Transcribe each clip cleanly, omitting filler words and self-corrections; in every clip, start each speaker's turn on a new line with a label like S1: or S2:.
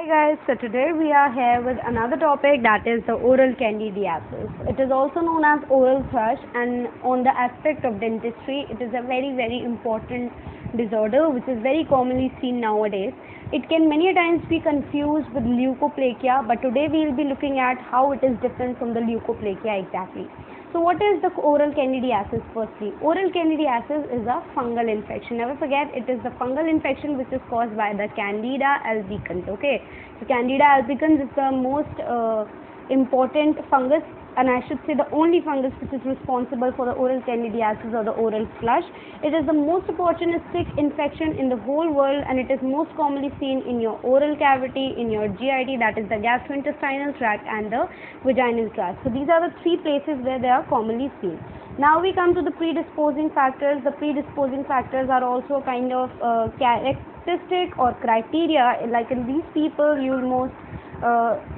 S1: Hi guys, so today we are here with another topic, that is the oral candidiasis. It is also known as oral thrush, and on the aspect of dentistry, it is a very important disorder which is very commonly seen nowadays. It can many times be confused with leukoplakia, but today we will be looking at how it is different from the leukoplakia exactly. So what is the oral candidiasis firstly? Oral candidiasis is a fungal infection. Never forget, it is the fungal infection which is caused by the Candida albicans. Okay, so Candida albicans is the most important fungus, and I should say the only fungus which is responsible for the oral candidiasis or the oral flush. It is the most opportunistic infection in the whole world, and it is most commonly seen in your oral cavity, in your GIT, that is the gastrointestinal tract, and the vaginal tract. So these are the three places where they are commonly seen. Now we come to the predisposing factors. The predisposing factors are also kind of characteristic or criteria. Like in these people, you will most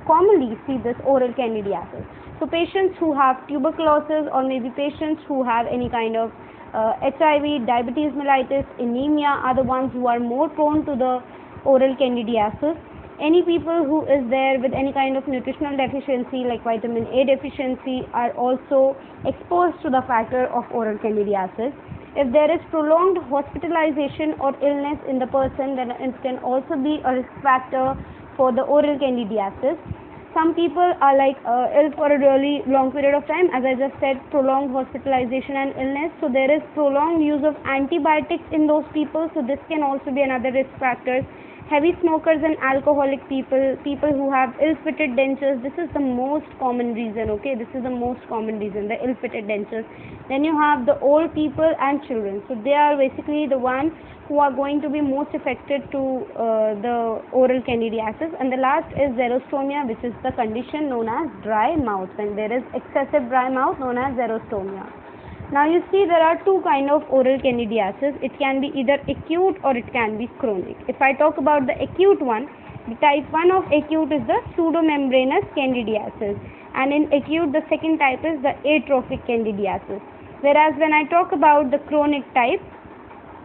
S1: commonly see this oral candidiasis. So patients who have tuberculosis, or maybe patients who have any kind of HIV, diabetes mellitus, anemia are the ones who are more prone to the oral candidiasis. Any people who is there with any kind of nutritional deficiency like vitamin A deficiency are also exposed to the factor of oral candidiasis. If there is prolonged hospitalization or illness in the person, then it can also be a risk factor for the oral candidiasis. Some people are ill for a really long period of time, as I just said, prolonged hospitalization and illness. So there is prolonged use of antibiotics in those people. So this can also be another risk factor. Heavy smokers and alcoholic people, people who have ill-fitted dentures, this is the most common reason. Okay, this is the most common reason, the ill-fitted dentures. Then you have the old people and children. So they are basically the ones who are going to be most affected to the oral candidiasis. And the last is xerostomia, which is the condition known as dry mouth. When there is excessive dry mouth, known as xerostomia. Now you see there are two kinds of oral candidiasis. It can be either acute or it can be chronic. If I talk about the acute one, the type 1 of acute is the pseudomembranous candidiasis, and in acute the second type is the atrophic candidiasis. Whereas when I talk about the chronic type,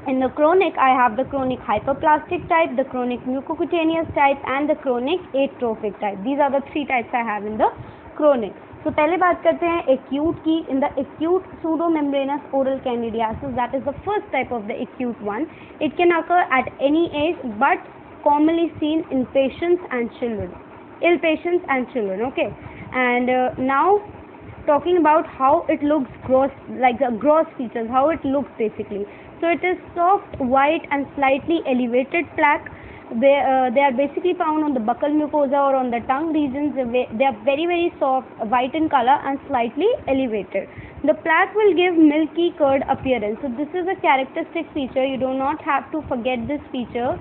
S1: in the chronic I have the chronic hyperplastic type, the chronic mucocutaneous type, and the chronic atrophic type. These are the three types I have in the chronic. So पहले बात करते हैं acute की. In the acute pseudomembranous oral candidiasis, that is the first type of the acute one. It can occur at any age, but commonly seen in patients and children, ill patients and children. Okay, and now talking about how it looks, gross, like the gross features, how it looks basically. So it is soft, white, and slightly elevated plaque. They are basically found on the buccal mucosa or on the tongue regions. They are very soft, white in color, and slightly elevated. The plaque will give milky curd appearance. So this is a characteristic feature. You do not have to forget this feature.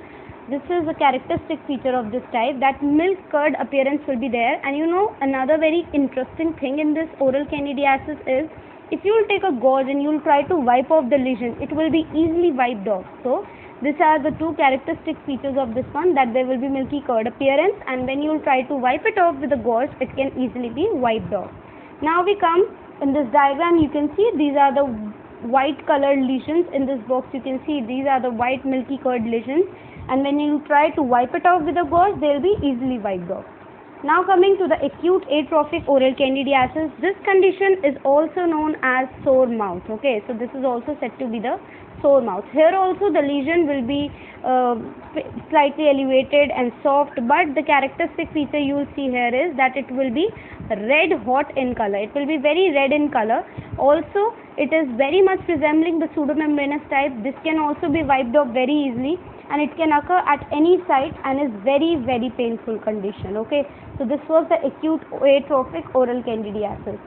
S1: This is a characteristic feature of this type, that milk curd appearance will be there. And you know, another very interesting thing in this oral candidiasis is, if you will take a gauze and you will try to wipe off the lesion, it will be easily wiped off. So these are the two characteristic features of this one, that there will be milky curd appearance, and when you will try to wipe it off with a gauze, it can easily be wiped off. Now we come in this diagram. You can see these are the white colored lesions. In this box you can see these are the white milky curd lesions, and when you try to wipe it off with a gauze, they will be easily wiped off. Now coming to the acute atrophic oral candidiasis, this condition is also known as sore mouth. Okay, so this is also said to be the sore mouth. Here also the lesion will be slightly elevated and soft, but the characteristic feature you will see here is that it will be red hot in color. It will be very red in color. Also it is very much resembling the pseudomembranous type. This can also be wiped off very easily, and it can occur at any site and is very painful condition. Okay, so this was the acute atrophic oral candidiasis.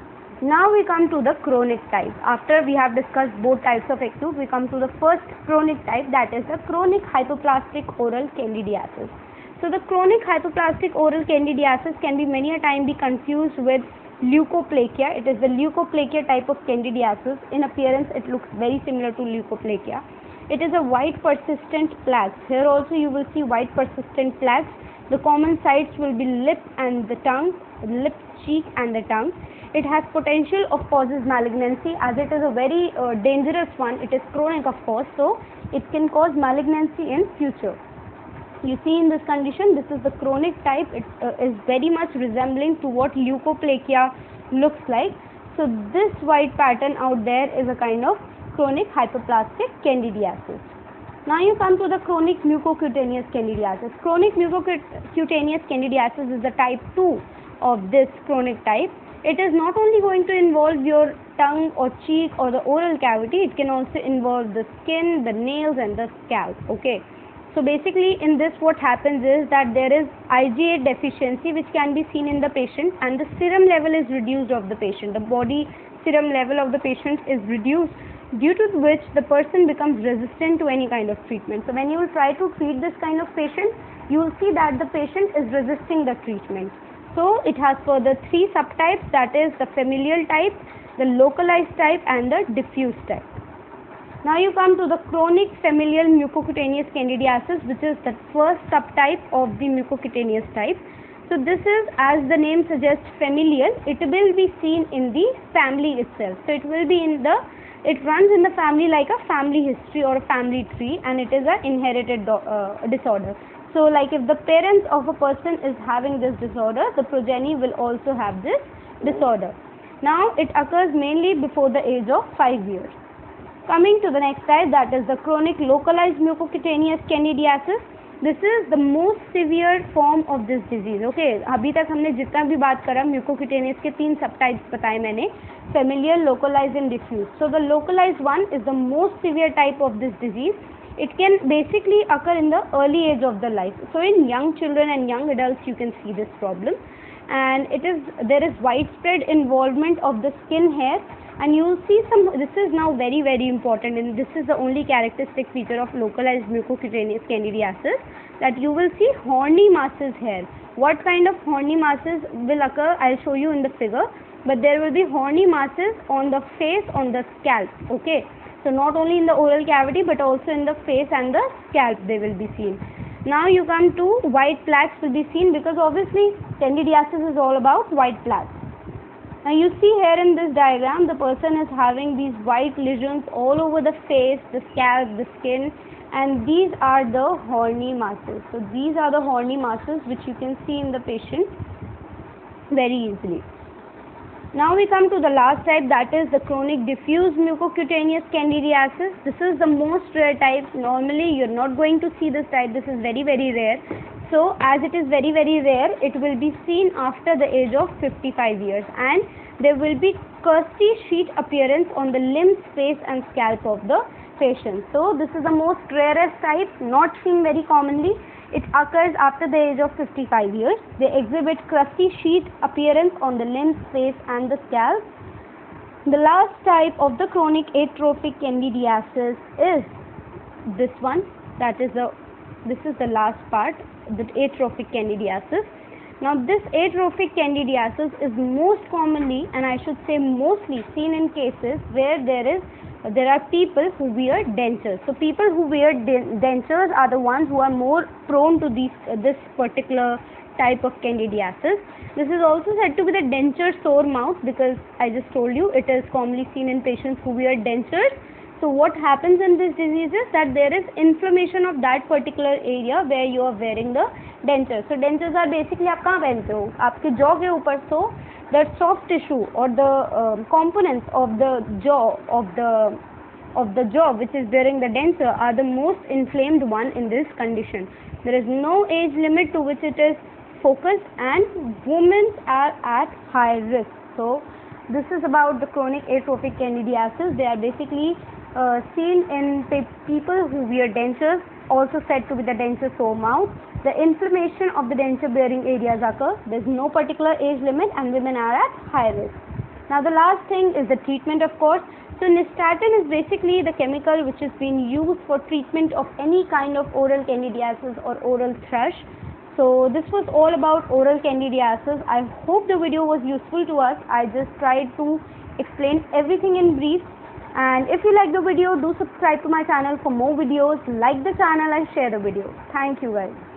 S1: Now we come to the chronic type. After we have discussed both types of acute, we come to the first chronic type, that is the chronic hyperplastic oral candidiasis. So the chronic hyperplastic oral candidiasis can be many a time be confused with leukoplakia. It is the leukoplakia type of candidiasis. In appearance it looks very similar to leukoplakia. It is a white persistent plaques. Here also you will see white persistent plaques. The common sites will be lip and the tongue, lip, cheek, and the tongue. It has potential of causes malignancy, as it is a very dangerous one. It is chronic, of course, so it can cause malignancy in future. You see in this condition, this is the chronic type. It is very much resembling to what leukoplakia looks like. So this white pattern out there is a kind of chronic hyperplastic candidiasis. Now you come to the chronic mucocutaneous candidiasis. Chronic mucocutaneous candidiasis is the type 2 of this chronic type. It is not only going to involve your tongue or cheek or the oral cavity, it can also involve the skin, the nails and the scalp. Okay. So basically in this what happens is that there is IgA deficiency which can be seen in the patient, and the serum level is reduced of the patient. The body serum level of the patient is reduced, due to which the person becomes resistant to any kind of treatment. So when you will try to treat this kind of patient, you will see that the patient is resisting the treatment. So it has further 3 subtypes, that is the familial type, the localized type and the diffuse type. Now you come to the chronic familial mucocutaneous candidiasis, which is the first subtype of the mucocutaneous type. So this is, as the name suggests, familial. It will be seen in the family itself. So it will be in the, it runs in the family like a family history or a family tree, and it is an inherited disorder. So like if the parents of a person is having this disorder, the progeny will also have this disorder. Now it occurs mainly before the age of 5 years. Coming to the next type, that is the chronic localized mucocutaneous candidiasis. This is the most severe form of this disease. Okay, अभी तक हमने जितना भी बात करा mucocutaneous के 3 subtypes बताए मैंने, familial, localized and diffuse. So the localized one is the most severe type of this disease. It can basically occur in the early age of the life. So in young children and young adults you can see this problem, and there is widespread involvement of the skin hair, and you will see some, this is now very important, and this is the only characteristic feature of localized mucocutaneous candidiasis, that you will see horny masses here. What kind of horny masses will occur, I will show you in the figure, but there will be horny masses on the face, on the scalp. Okay, so not only in the oral cavity but also in the face and the scalp they will be seen. Now you come to white plaques will be seen, because obviously candidiasis is all about white plaques. Now you see here in this diagram, the person is having these white lesions all over the face, the scalp, the skin, and these are the horny masses. So these are the horny masses which you can see in the patient very easily. Now we come to the last type, that is the chronic diffuse mucocutaneous candidiasis. This is the most rare type. Normally you are not going to see this type. This is very rare. So as it is very rare, it will be seen after the age of 55 years, and there will be crusty sheet appearance on the limbs, face and scalp of the patient. So this is the most rarest type, not seen very commonly. It occurs after the age of 55 years. They exhibit crusty sheet appearance on the limbs, face and the scalp. The last type of the chronic atrophic candidiasis is this one, that is this is the last part, the atrophic candidiasis. Now this atrophic candidiasis is most commonly, and I should say mostly, seen in cases where there are people who wear dentures. So people who wear dentures are the ones who are more prone to this particular type of candidiasis. This is also said to be the denture sore mouth, because I just told you it is commonly seen in patients who wear dentures. So what happens in this disease is that there is inflammation of that particular area where you are wearing the dentures. So dentures are basically आप कहाँ पहनते हो, आपके jaw के ऊपर. So that soft tissue or the components of the jaw of the jaw which is bearing the denture are the most inflamed one in this condition. There is no age limit to which it is focused, and women are at high risk. So this is about the chronic atrophic candidiasis. They are basically seen in people who wear dentures, also said to be the denture sore mouth. The inflammation of the denture bearing areas occur. There is no particular age limit, and women are at high risk. Now the last thing is the treatment, of course. So nystatin is basically the chemical which is being used for treatment of any kind of oral candidiasis or oral thrush. So this was all about oral candidiasis. I hope the video was useful to us. I just tried to explain everything in brief. And if you like the video, do subscribe to my channel for more videos. Like the channel and share the video. Thank you guys.